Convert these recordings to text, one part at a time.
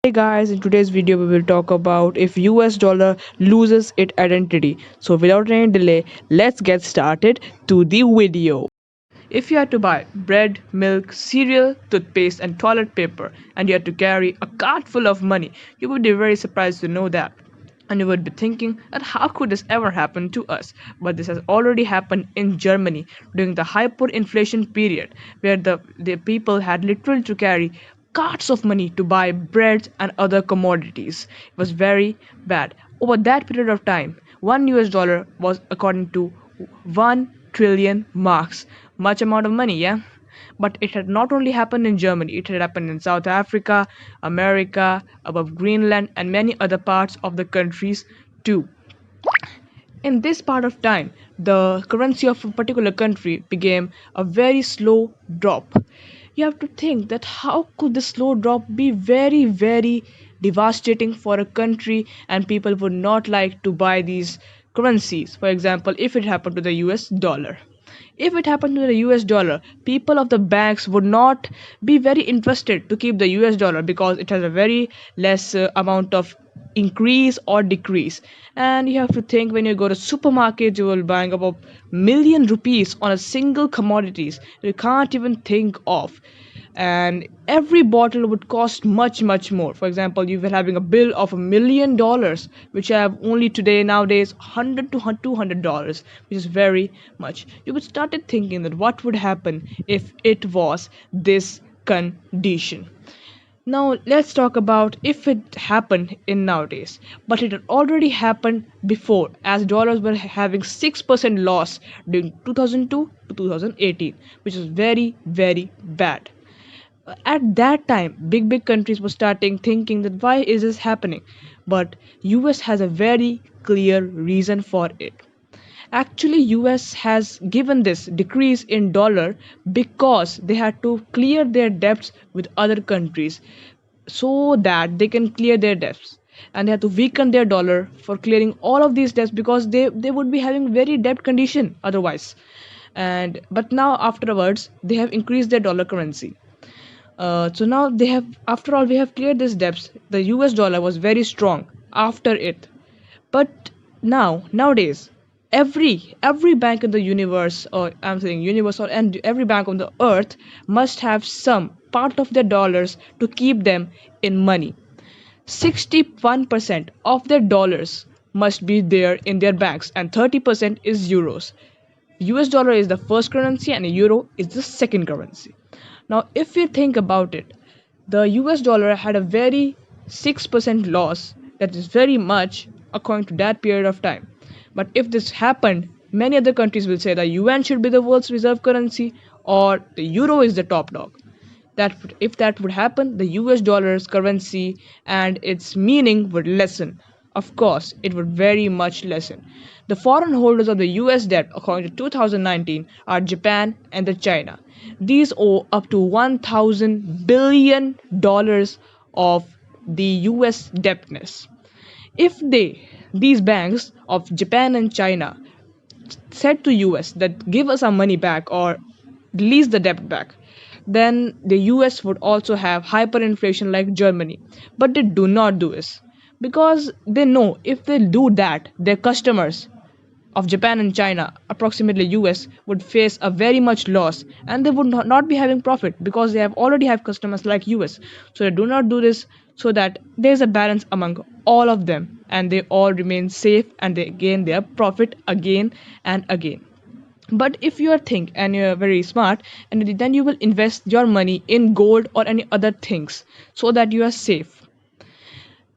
Hey guys, in today's video we will talk about if US dollar loses its identity. So without any delay, let's get started to the video. If you had to buy bread, milk, cereal, toothpaste and toilet paper and you had to carry a cart full of money, you would be very surprised to know that. And you would be thinking that how could this ever happen to us? But this has already happened in Germany during the hyperinflation period, where the people had literally to carry carts of money to buy bread and other commodities. It was very bad. Over that period of time, $1 was according to 1 trillion marks. Much amount of money, yeah? But it had not only happened in Germany, it had happened in South Africa, America, above Greenland, and many other parts of the countries too. In this part of time, the currency of a particular country became a very slow drop. You have to think that how could this slow drop be very devastating for a country, and people would not like to buy these currencies. For example, if it happened to the US dollar. If it happened to the US dollar, people of the banks would not be very interested to keep the US dollar because it has a very less amount of increase or decrease. And you have to think when you go to supermarket, you will buying about million rupees on a single commodities you can't even think of, and every bottle would cost much more. For example, you were having a bill of $1 million, which I have only today nowadays 100 to $200, which is very much. You would started thinking that what would happen if it was this condition. Now let's talk about if it happened in nowadays. But it had already happened before, as dollars were having 6% loss during 2002 to 2018, which was very bad. At that time, big countries were starting thinking that why is this happening? But US has a very clear reason for it. Actually, US has given this decrease in dollar because they had to clear their debts with other countries so that they can clear their debts, and they have to weaken their dollar for clearing all of these debts because they would be having very debt condition otherwise. And but now afterwards they have increased their dollar currency. So now they have, after all, we have cleared these debts. The US dollar was very strong after it. But nowadays, every bank in the universe, or I'm saying universe, or and every bank on the earth must have some part of their dollars to keep them in money. 61% of their dollars must be there in their banks, and 30% is euros. US dollar is the first currency and euro is the second currency. Now, if we think about it, the US dollar had a very 6% loss, that is very much according to that period of time. But if this happened, many other countries will say the yuan should be the world's reserve currency or the euro is the top dog. If that would happen, the US dollar's currency and its meaning would lessen. Of course, it would very much lessen. The foreign holders of the US debt, according to 2019, are Japan and the China. These owe up to $1,000 billion of the US debtness. If these banks of Japan and China said to US that give us our money back or release the debt back, then the US would also have hyperinflation like Germany. But they do not do this because they know if they do that, their customers of Japan and China, approximately US, would face a very much loss, and they would not be having profit because they have already have customers like US. So they do not do this so that there is a balance among all of them and they all remain safe and they gain their profit again and again. But if you are think and you're very smart, and then you will invest your money in gold or any other things so that you are safe.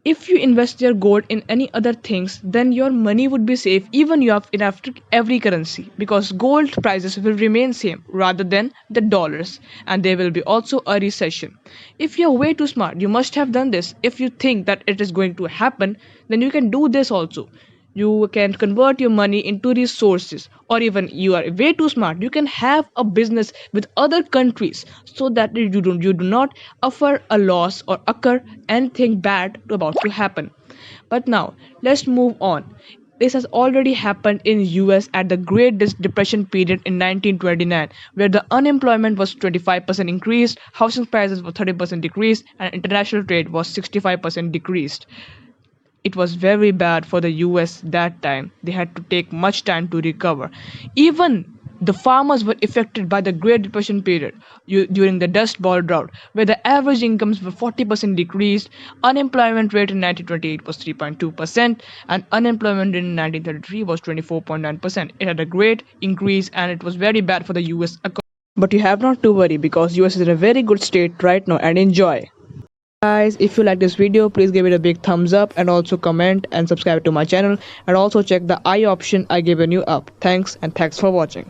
If you invest your gold in any other things, then your money would be safe even you have in after every currency, because gold prices will remain same rather than the dollars, and there will be also a recession. If you're way too smart, you must have done this. If you think that it is going to happen, then you can do this also. You can convert your money into resources, or even you are way too smart, you can have a business with other countries so that you do not offer a loss or occur anything bad about to happen. But now let's move on. This has already happened in US at the Great Depression period in 1929, where the unemployment was 25% increased, housing prices were 30% decreased, and international trade was 65% decreased. It was very bad for the US that time. They had to take much time to recover. Even the farmers were affected by the Great Depression period during the Dust Bowl drought, where the average incomes were 40% decreased. Unemployment rate in 1928 was 3.2%, and unemployment in 1933 was 24.9%. It had a great increase, and it was very bad for the US economy. But you have not to worry because US is in a very good state right now and enjoy. Guys, if you like this video, please give it a big thumbs up and also comment and subscribe to my channel, and also check the I option I given you up. Thanks, and thanks for watching.